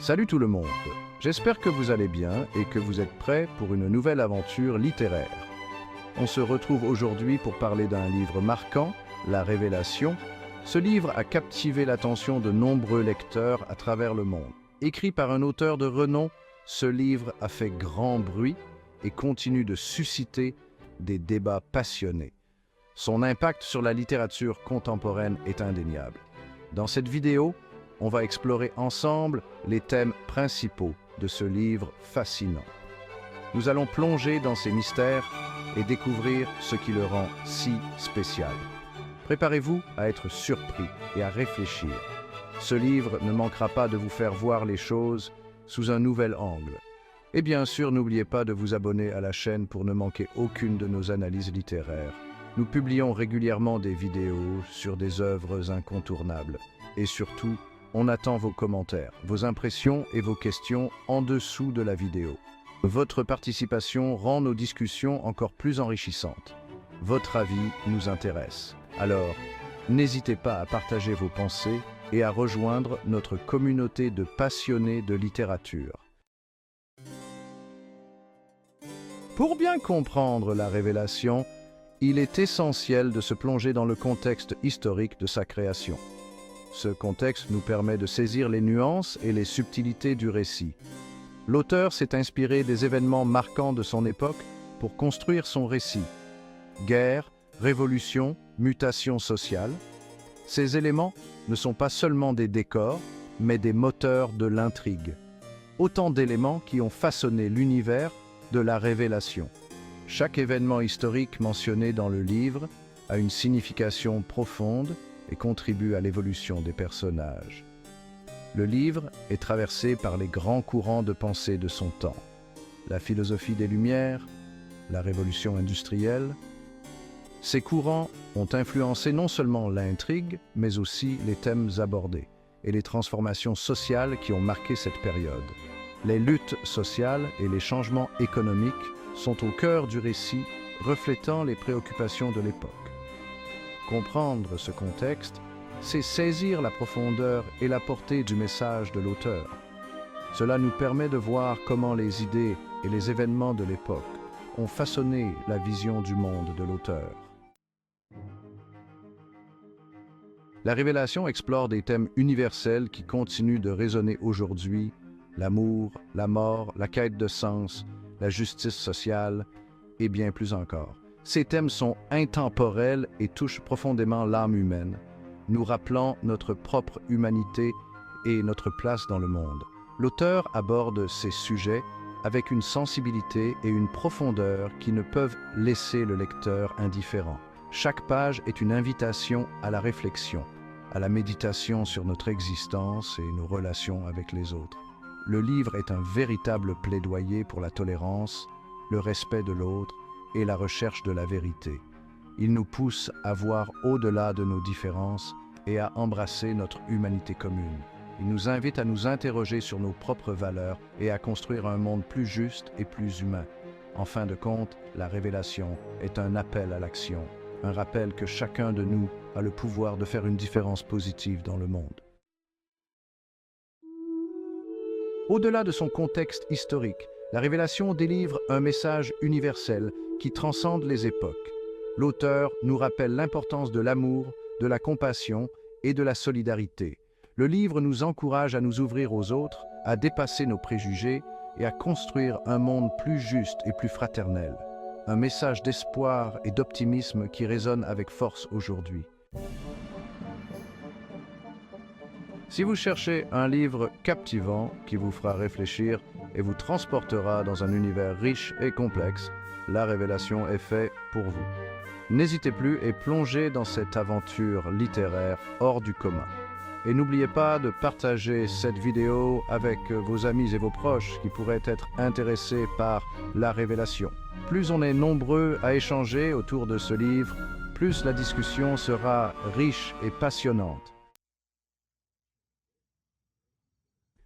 Salut tout le monde, j'espère que vous allez bien et que vous êtes prêts pour une nouvelle aventure littéraire. On se retrouve aujourd'hui pour parler d'un livre marquant, La Révélation. Ce livre a captivé l'attention de nombreux lecteurs à travers le monde. Écrit par un auteur de renom, ce livre a fait grand bruit et continue de susciter des débats passionnés. Son impact sur la littérature contemporaine est indéniable. Dans cette vidéo, on va explorer ensemble les thèmes principaux de ce livre fascinant. Nous allons plonger dans ses mystères et découvrir ce qui le rend si spécial. Préparez-vous à être surpris et à réfléchir. Ce livre ne manquera pas de vous faire voir les choses sous un nouvel angle. Et bien sûr, n'oubliez pas de vous abonner à la chaîne pour ne manquer aucune de nos analyses littéraires. Nous publions régulièrement des vidéos sur des œuvres incontournables. Et surtout, on attend vos commentaires, vos impressions et vos questions en dessous de la vidéo. Votre participation rend nos discussions encore plus enrichissantes. Votre avis nous intéresse. Alors, n'hésitez pas à partager vos pensées et à rejoindre notre communauté de passionnés de littérature. Pour bien comprendre la Révélation, il est essentiel de se plonger dans le contexte historique de sa création. Ce contexte nous permet de saisir les nuances et les subtilités du récit. L'auteur s'est inspiré des événements marquants de son époque pour construire son récit. Guerre, révolution, mutation sociale. Ces éléments ne sont pas seulement des décors, mais des moteurs de l'intrigue. Autant d'éléments qui ont façonné l'univers de la Révélation. Chaque événement historique mentionné dans le livre a une signification profonde et contribue à l'évolution des personnages. Le livre est traversé par les grands courants de pensée de son temps. La philosophie des Lumières, la révolution industrielle. Ces courants ont influencé non seulement l'intrigue, mais aussi les thèmes abordés et les transformations sociales qui ont marqué cette période. Les luttes sociales et les changements économiques sont au cœur du récit, reflétant les préoccupations de l'époque. Comprendre ce contexte, c'est saisir la profondeur et la portée du message de l'auteur. Cela nous permet de voir comment les idées et les événements de l'époque ont façonné la vision du monde de l'auteur. La Révélation explore des thèmes universels qui continuent de résonner aujourd'hui: l'amour, la mort, la quête de sens, la justice sociale et bien plus encore. Ces thèmes sont intemporels et touchent profondément l'âme humaine, nous rappelant notre propre humanité et notre place dans le monde. L'auteur aborde ces sujets avec une sensibilité et une profondeur qui ne peuvent laisser le lecteur indifférent. Chaque page est une invitation à la réflexion, à la méditation sur notre existence et nos relations avec les autres. Le livre est un véritable plaidoyer pour la tolérance, le respect de l'autre et la recherche de la vérité. Il nous pousse à voir au-delà de nos différences et à embrasser notre humanité commune. Il nous invite à nous interroger sur nos propres valeurs et à construire un monde plus juste et plus humain. En fin de compte, la Révélation est un appel à l'action, un rappel que chacun de nous a le pouvoir de faire une différence positive dans le monde. Au-delà de son contexte historique, la Révélation délivre un message universel qui transcende les époques. L'auteur nous rappelle l'importance de l'amour, de la compassion et de la solidarité. Le livre nous encourage à nous ouvrir aux autres, à dépasser nos préjugés et à construire un monde plus juste et plus fraternel. Un message d'espoir et d'optimisme qui résonne avec force aujourd'hui. Si vous cherchez un livre captivant qui vous fera réfléchir et vous transportera dans un univers riche et complexe, La Révélation est fait pour vous. N'hésitez plus et plongez dans cette aventure littéraire hors du commun. Et n'oubliez pas de partager cette vidéo avec vos amis et vos proches qui pourraient être intéressés par La Révélation. Plus on est nombreux à échanger autour de ce livre, plus la discussion sera riche et passionnante.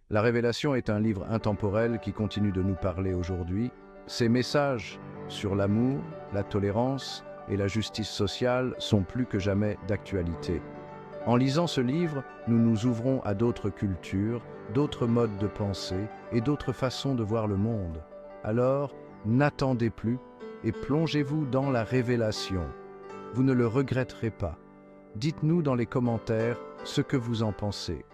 La Révélation est un livre intemporel qui continue de nous parler aujourd'hui. Ses messages sur l'amour, la tolérance et la justice sociale sont plus que jamais d'actualité. En lisant ce livre, nous nous ouvrons à d'autres cultures, d'autres modes de pensée et d'autres façons de voir le monde. Alors, n'attendez plus et plongez-vous dans la révélation. Vous ne le regretterez pas. Dites-nous dans les commentaires ce que vous en pensez.